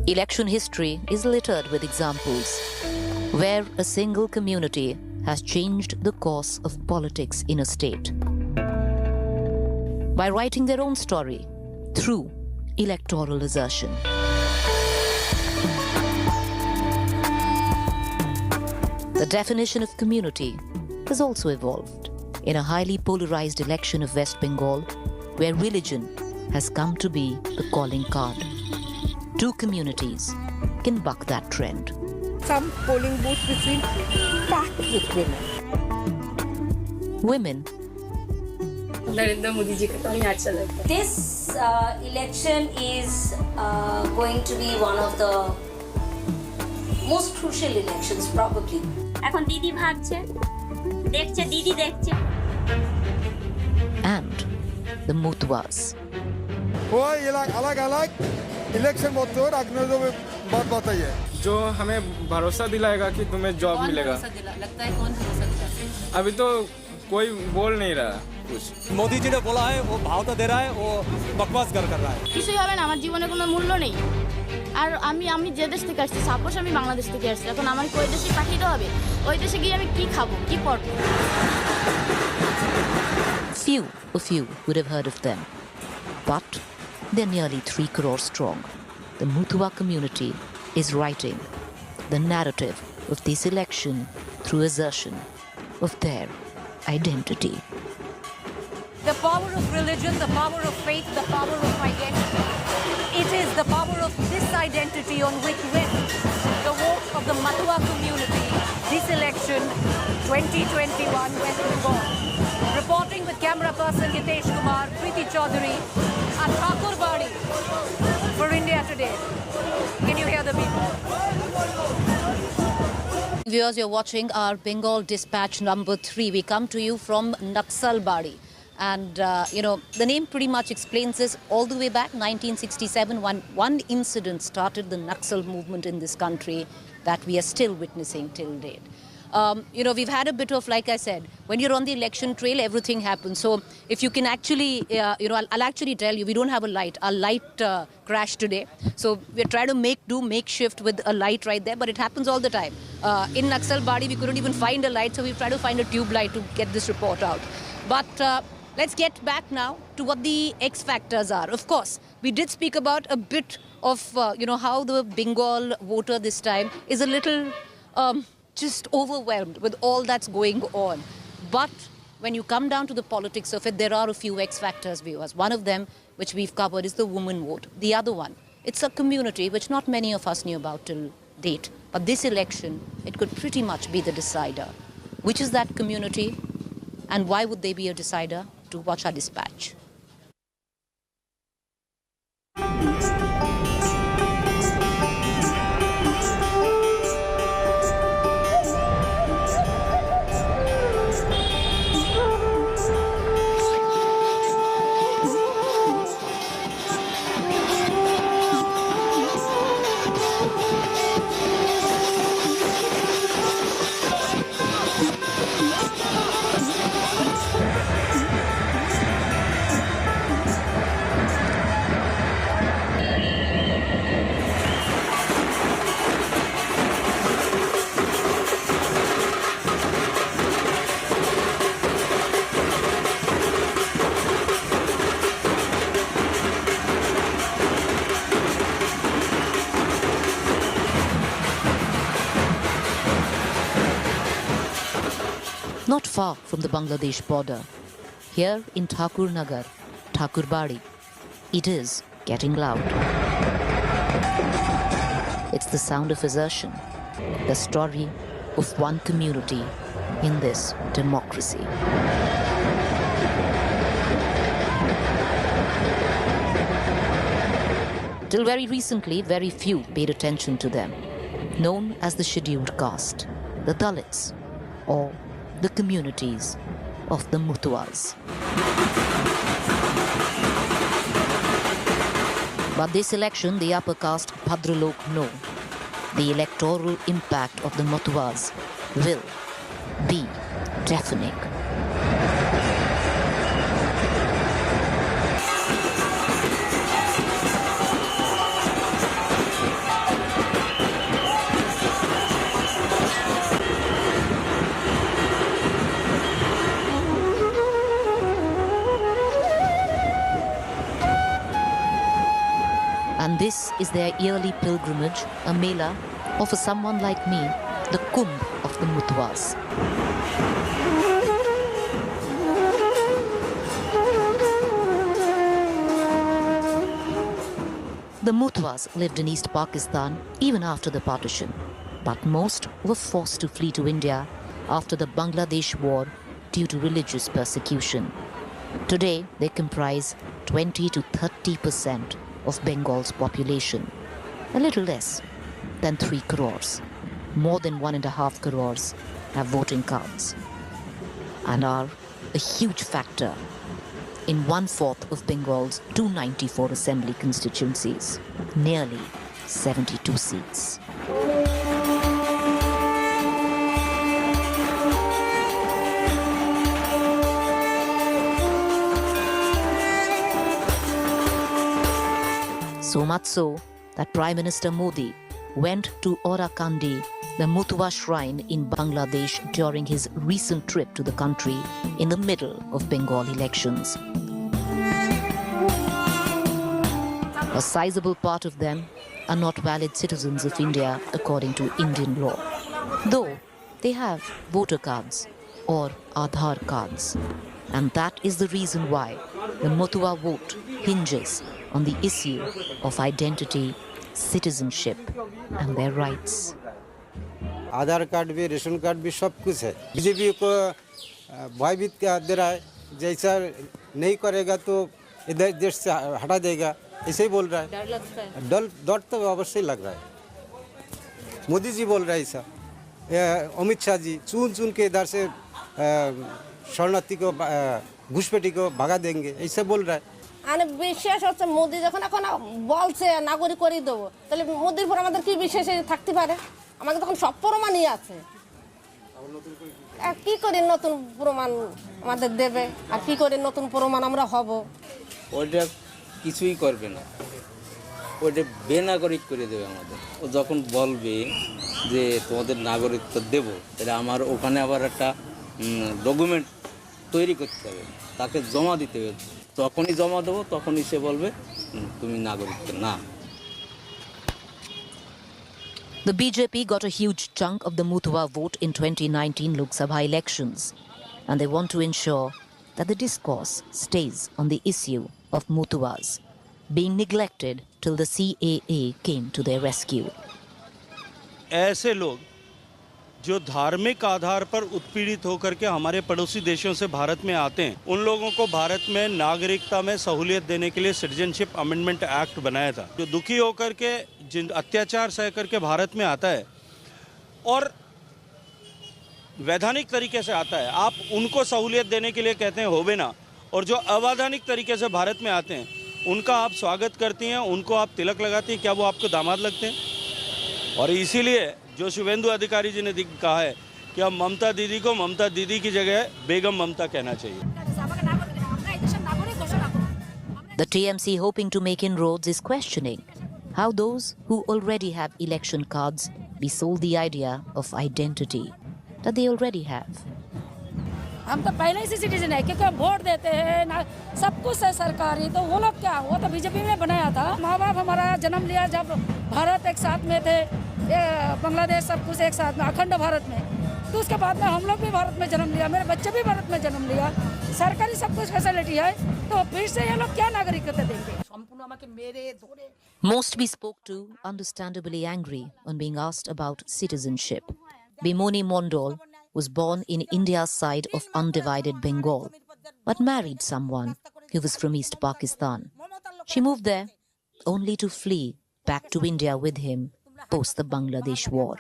Election history is littered with examples where a single community has changed the course of politics in a state by writing their own story through electoral assertion. The definition of community has also evolved in a highly polarized election of West Bengal, where religion has come to be the calling card. Two communities can buck that trend. Some polling booths which will packed with women. Women. This election is going to be one of the most crucial elections probably. এখন দিদি ভাবছে দেখছে দিদি দেখছে And the Matuas. कोई अलग-अलग election होते हो राजनीतियों में बात बताइए जो हमें भरोसा दिलाएगा कि तुम्हें जॉब मिलेगा। लगता है कौन भरोसा दिलाते? अभी तो कोई बोल नहीं रहा कुछ। मोदी जी ने बोला है वो भाव तो दे रहा है वो बकवास कर रहा है। কিছুই হবে না আমার জীবনে কোনো মূল্য নেই আর আমি যে দেশ থেকে আসছি সাপোজ আমি বাংলাদেশ থেকে আসছি এখন আমাকে ওই দেশে পাঠিয়ে দেওয়া হবে ওই দেশে গিয়ে আমি কি খাবো কি পড়ব Few of you would have heard of them, but they're nearly 3 crore strong. The Matua community is writing the narrative of this election through assertion of their identity. The power of religion, the power of faith, the power of identity. It is the power of this identity on which wins the vote of the Matua community this election 2021 West Bengal. Reporting with camera person Hitesh Kumar, Preeti Chaudhary at Thakurbari for India Today. Can you hear the people? Viewers, you're watching our Bengal Dispatch number 3. We come to you from Naxalbari. And, the name pretty much explains this all the way back, 1967, one incident started the Naxal movement in this country that we are still witnessing till date. We've had a bit of, like I said, when you're on the election trail, everything happens. So if you can actually, I'll actually tell you, we don't have a light. Our light crashed today. So we're trying to make shift with a light right there, but it happens all the time. In Naxalbari, we couldn't even find a light, so we've tried to find a tube light to get this report out. But let's get back now to what the X factors are. Of course, we did speak about a bit of, how the Bengal voter this time is a little just overwhelmed with all that's going on. But when you come down to the politics of it, there are a few X factors, viewers. One of them, which we've covered, is the woman vote. The other one, it's a community which not many of us knew about till date. But this election, it could pretty much be the decider. Which is that community? And why would they be a decider? To watch our dispatch. Not far from the Bangladesh border, here in Thakur Nagar, Thakurbari, it is getting loud. It's the sound of assertion, the story of one community in this democracy. Till very recently, very few paid attention to them, known as the scheduled caste, the Dalits, or the communities of the Matuas. But this election, the upper caste Bhadralok know the electoral impact of the Matuas will be deafening. And this is their yearly pilgrimage, a mela, or for someone like me, the Kumbh of the Mutuas. The Mutuas lived in East Pakistan even after the partition, but most were forced to flee to India after the Bangladesh war due to religious persecution. Today, they comprise 20 to 30% of Bengal's population, a little less than 3 crores. More than 1.5 crores have voting cards and are a huge factor in 1/4 of Bengal's 294 assembly constituencies, nearly 72 seats. So much so that Prime Minister Modi went to Orakandi, the Matua shrine in Bangladesh, during his recent trip to the country in the middle of Bengal elections. A sizable part of them are not valid citizens of India according to Indian law, though they have voter cards or Aadhaar cards. And that is the reason why the Matua vote hinges on the issue of identity, citizenship and their rights. Aadhaar card भी ration card भी सब कुछ है। BJP को भयभीत दे रहा है, जैसा नहीं करेगा तो इधर देश से हटा देगा, ऐसे ही बोल रहा है। डर लगता है। डर तो अवश्य लग रहा है। मोदी जी बोल रहा है ऐसा, अमित शाह जी चुन के इधर से शरणार्थी को घुसपैठी को भगा देंगे, ऐसे बोल रहा है। আর বিশ্বাস হচ্ছে মোদি যখন এখন বলছে নাগরিক করে দেবো, তাহলে মোদির পর আমাদের কি বিশ্বাসে থাকতে পারে? আমাদের তখন সব প্রমাণই আছে। কি করে নতুন প্রমাণ আমাদের দেবে, আর কি করে নতুন প্রমাণ আমরা হব? ওইটা কিছুই করবে না, ওইটা বেনাগরিক করে দেবে আমাদের। ও যখন বলবে যে তোমাদের নাগরিকত্ব দেবো, তাহলে আমার ওখানে আবার একটা ডকুমেন্ট তৈরি করতে হবে, তাকে জমা দিতে হবে। তখনই জমা দেবো, তখনই সে বলবে তুমি নাগরিক না। The BJP got a huge chunk of the Matua vote in 2019 Lok Sabha elections, and they want to ensure that the discourse stays on the issue of Mutuas being neglected till the CAA came to their rescue. ऐसे लोग जो धार्मिक आधार पर उत्पीड़ित होकर के हमारे पड़ोसी देशों से भारत में आते हैं, उन लोगों को भारत में नागरिकता में सहूलियत देने के लिए सिटीजनशिप अमेंडमेंट एक्ट बनाया था। जो दुखी होकर के जिन अत्याचार सह करके भारत में आता है और वैधानिक तरीके से आता है, आप उनको सहूलियत देने के लिए कहते हैं होवे ना, और जो अवैधानिक तरीके से भारत में आते हैं उनका आप स्वागत करती हैं, उनको आप तिलक लगाती हैं, क्या वो आपको दामाद लगते हैं? और इसीलिए जो शुभेंदु अधिकारी जी ने कहा है कि अब ममता दीदी को ममता दीदी की जगह बेगम ममता कहना चाहिए। The TMC, hoping to make inroads, is questioning how those who already have election cards be sold the idea of identity that they already have. हम तो पहले से सिटीजन है, क्योंकि वोट देते हैं ना, सब कुछ है सरकारी। तो वो लोग क्या, वो तो बीजेपी ने बनाया था। माँ बाप हमारा जन्म लिया जब भारत एक साथ में थे, बांग्लादेश सब कुछ एक साथ में, अखंड भारत में। तो उसके बाद में हम लोग भी भारत में जन्म लिया, मेरे बच्चे भी भारत में जन्म लिया, सरकारी सब कुछ फैसिलिटी है। तो फिर से ये लोग क्या नागरिकता देंगे? Most we spoke to understandably angry on being asked about citizenship. Bimoni Mondol was born in India's side of undivided Bengal, but married someone who was from East Pakistan. She moved there only to flee back to India with him post the Bangladesh war.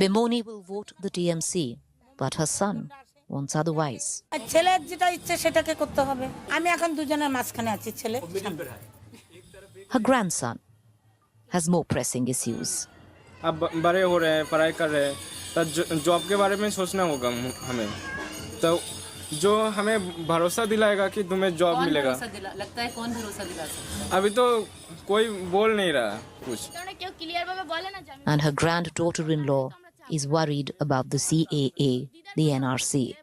Bimoni will vote the TMC, but her son wants otherwise. Her grandson has more pressing issues. अब बड़े हो रहे हैं, पढ़ाई कर रहे हैं, तो जॉब के बारे में सोचना होगा हमें। तो जो हमें भरोसा दिलाएगा कि तुम्हें जॉब मिलेगा। लगता है कौन भरोसा दिला सकता है? अभी तो कोई बोल नहीं रहा कुछ। And her granddaughter-in-law is worried about the CAA, the NRC,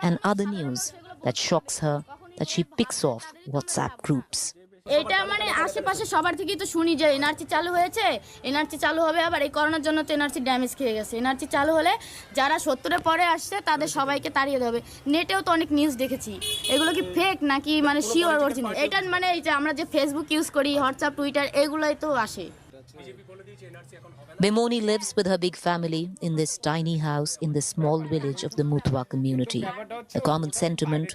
and other news that shocks her that she picks off WhatsApp groups. এটা মানে আশেপাশে সবার থেকেই তো শুনি যে এনআরসি চালু হয়েছে, এনআরসি চালু হবে, আবার এই করোনার জন্য তো এনআরসি ড্যামেজ খেয়ে গেছে। এনআরসি চালু হলে যারা 70-এর পরে আসছে তাদের সবাইকে তাড়িয়ে দেবে। নেটেও তো অনেক নিউজ দেখেছি, এগুলো কি ফেক নাকি মানে শিওর অরিজিনাল? এটা মানে এই যে আমরা যে ফেসবুক ইউজ করি, হোয়াটসঅ্যাপ, টুইটার, এগুলোই তো আসে। Bemoni lives with her big family in this tiny house in the small village of the Matua community. The common sentiment,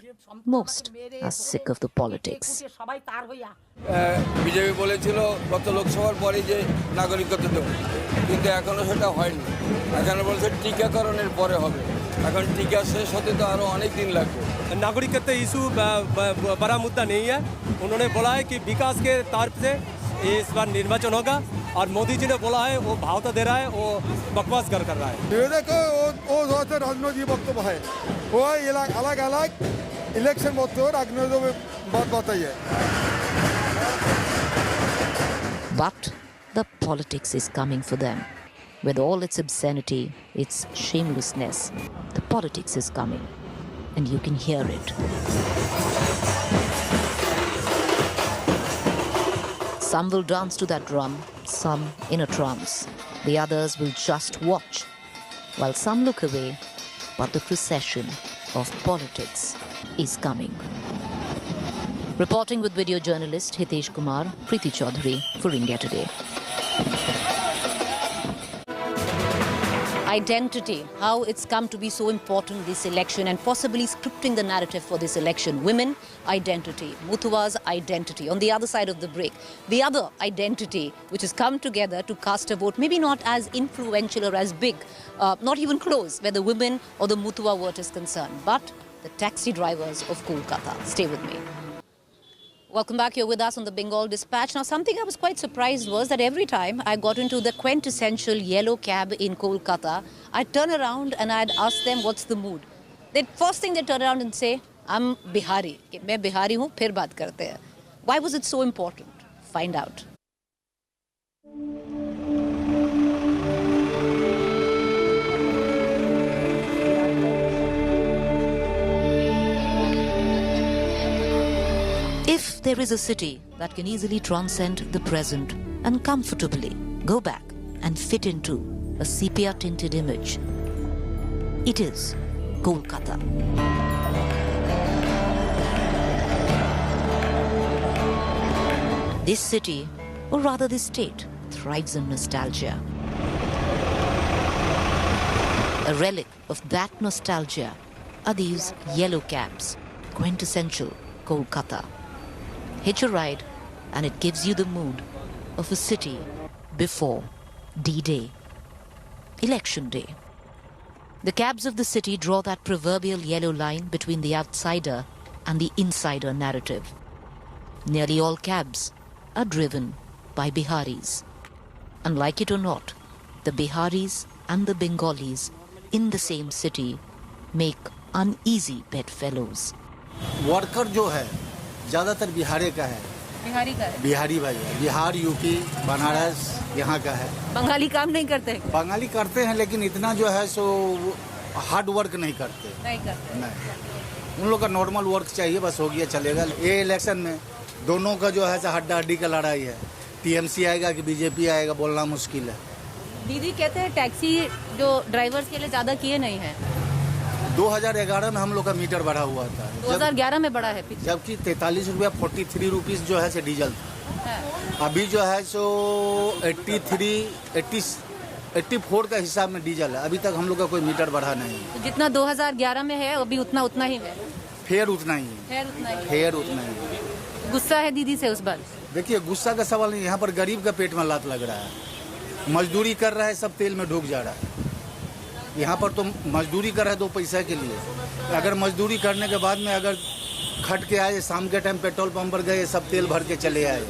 most are sick of the politics. BJP বলেছিল গত লোকসভার পরে যে নাগরিকত্ব দেবো, কিন্তু এখনো সেটা হয়নি। এখানে বলছে টিকাকরণের পরে হবে, এখন টিকা শেষ হতে তো আরো অনেক দিন লাগবে। नागरिकता इशू बड़ा मुद्दा नहीं है। उन्होंने बोला है कि विकास के तर्क से इस बार निर्वाचन होगा, और मोदी जी ने बोला है वो भावता दे रहा है, वो बकवास कर रहा है। ये देखो वो राजनीतिक वक्तव्य है, वो अलग अलग इलेक्शन वक्तव्य राजनीतिक बात बताइए। But the politics is coming for them. With all its obscenity, its shamelessness, the politics is coming, and you can hear it. Some will dance to that drum, some in a trance. The others will just watch, while some look away, but the procession of politics is coming. Reporting with video journalist Hitesh Kumar, Preeti Chaudhary for India Today. Identity, how it's come to be so important this election and possibly scripting the narrative for this election. Women, identity. Mutua's identity. On the other side of the break, the other identity which has come together to cast a vote, maybe not as influential or as big, not even close where the women or the Mutua vote is concerned, but the taxi drivers of Kolkata. Stay with me. Welcome back. You're with us on the Bengal Dispatch. Now, something I was quite surprised was that every time I got into the quintessential yellow cab in Kolkata, I'd turn around and I'd ask them, what's the mood? First thing they turn around and say, I'm Bihari. मैं बिहारी हूँ, फिर बात करते हैं. Why was it so important? Find out. If there is a city that can easily transcend the present and comfortably go back and fit into a sepia-tinted image, it is Kolkata. This city, or rather this state, thrives on nostalgia. A relic of that nostalgia are these yellow cabs, quintessential Kolkata. Hitch a ride and it gives you the mood of a city before D-Day, Election Day. The cabs of the city draw that proverbial yellow line between the outsider and the insider narrative. Nearly all cabs are driven by Biharis. And like it or not, the Biharis and the Bengalis in the same city make uneasy bedfellows. Worker जो है ज़्यादातर बिहारी का है। बिहारी का है? बिहारी भाई है। Bihar, UP, Banaras यहाँ का है। बंगाली काम नहीं करते? बंगाली करते हैं, लेकिन इतना जो है सो हार्ड वर्क नहीं करते। नहीं, उन लोग का नॉर्मल वर्क चाहिए, बस हो गया चलेगा। ये इलेक्शन में दोनों का जो है हड्डा हड्डी का लड़ाई है। टीएमसी आएगा कि बीजेपी आएगा बोलना मुश्किल है। दीदी कहते हैं टैक्सी जो ड्राइवर्स के लिए ज़्यादा किए नहीं है। 2011 में हम लोग का मीटर बढ़ा हुआ था। 2011 में बढ़ा है, जबकि 43 रुपया 43 रुपीज़ जो है डीजल था। अभी जो है सो 84 का हिसाब में डीजल है। अभी तक हम लोग का कोई मीटर बढ़ा नहीं है। तो जितना 2011 में है अभी उतना ही है। फेयर उतना ही है। फेयर उतना ही है। गुस्सा है दीदी से उस बार? देखिए, गुस्सा का सवाल नहीं, यहाँ पर गरीब का पेट में लात लग रहा है। मजदूरी कर रहा है, सब तेल में डूब जा रहा है। यहाँ पर तो मजदूरी कर रहा है 2 पैसा के लिए। अगर मजदूरी करने के बाद में अगर खट के आए, शाम के टाइम पेट्रोल पंप पर गए, सब तेल भर के चले आए,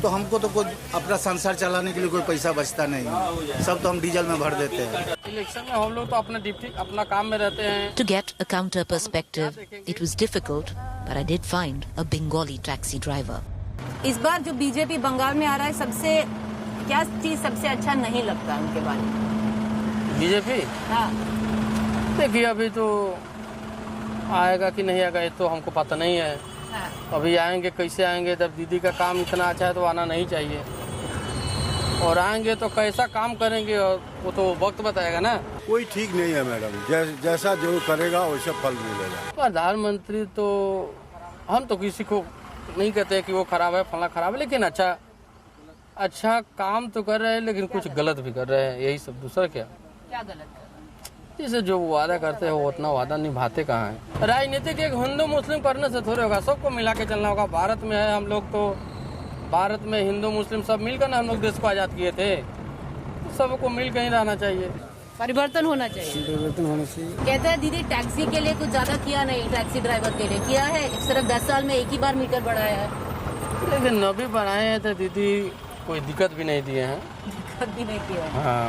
तो हमको तो कोई अपना संसार चलाने के लिए कोई पैसा बचता नहीं है। सब तो हम डीजल में भर देते हैं। इलेक्शन में हम लोग तो अपना ड्यूटी अपना काम में रहते हैं। To get a counter perspective, it was difficult, but I did find a Bengali taxi driver. इस बार जो बीजेपी बंगाल में आ रहा है, सबसे क्या चीज सबसे अच्छा नहीं लगता उनके बारे में? बीजेपी? हाँ। देखिए, अभी तो आएगा कि नहीं आएगा ये तो हमको पता नहीं है। अभी आएंगे कैसे आएंगे, जब दीदी का काम इतना अच्छा है तो आना नहीं चाहिए, और आएंगे तो कैसा काम करेंगे और वो तो वक्त बताएगा ना। कोई ठीक नहीं है मैडम, जैसा जो करेगा वैसा फल मिलेगा। प्रधानमंत्री तो हम तो किसी को नहीं कहते कि वो खराब है, फला खराब है, लेकिन अच्छा काम तो कर रहे हैं, लेकिन कुछ गलत भी कर रहे हैं, यही सब। दूसरा क्या गलत कर? जैसे जो वादा करते हैं वो उतना वादा निभाते कहाँ हैं। राजनीतिक एक हिंदू मुस्लिम करने से थोड़े होगा, सबको मिला के चलना होगा। भारत में है हम लोग, तो भारत में हिंदू मुस्लिम सब मिलकर ना हम लोग देश को आज़ाद किए थे, तो सबको मिल के ही रहना चाहिए। परिवर्तन होना चाहिए। परिवर्तन होना चाहिए। कहते हैं दीदी टैक्सी के लिए कुछ ज्यादा किया नहीं, टैक्सी ड्राइवर के लिए किया है, सिर्फ 10 साल में एक ही बार मीटर बढ़ाया है। लेकिन नबी बनाए हैं तो दीदी कोई दिक्कत भी नहीं दिए हैं। दिक्कत भी नहीं किया। हाँ।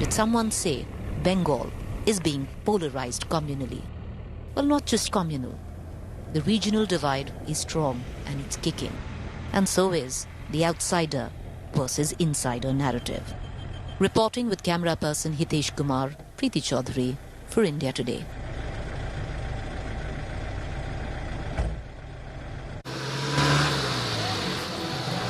Did someone say Bengal is being polarized communally? Well, not just communal. The regional divide is strong and it's kicking. And so is the outsider versus insider narrative. Reporting with camera person Hitesh Kumar, Preeti Chaudhary for India Today.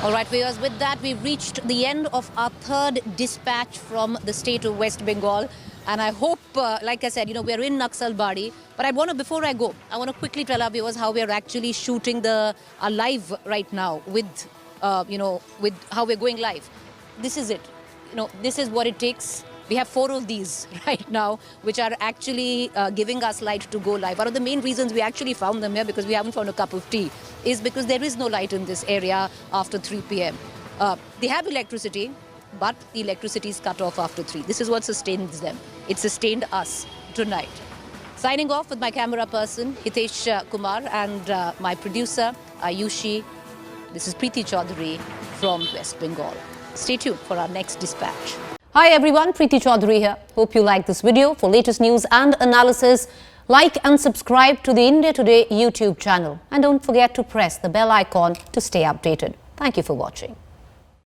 All right, viewers, with that, we've reached the end of our third dispatch from the state of West Bengal. And I hope, like I said, we're in Naxal Bari. But I want to, before I go, I want to quickly tell our viewers how we're actually shooting our live right now with, with how we're going live. This is it. This is what it takes. We have 4 of these right now, which are actually giving us light to go live. One of the main reasons we actually found them here, because we haven't found a cup of tea, is because there is no light in this area after 3 p.m. They have electricity, but the electricity is cut off after 3. This is what sustains them. It sustained us tonight. Signing off with my camera person, Hitesh Kumar, and my producer, Ayushi. This is Preeti Chaudhary from West Bengal. Stay tuned for our next dispatch. Hi everyone, Preeti Chaudhary here. Hope you like this video. For latest news and analysis, like and subscribe to the India Today YouTube channel. And don't forget to press the bell icon to stay updated. Thank you for watching.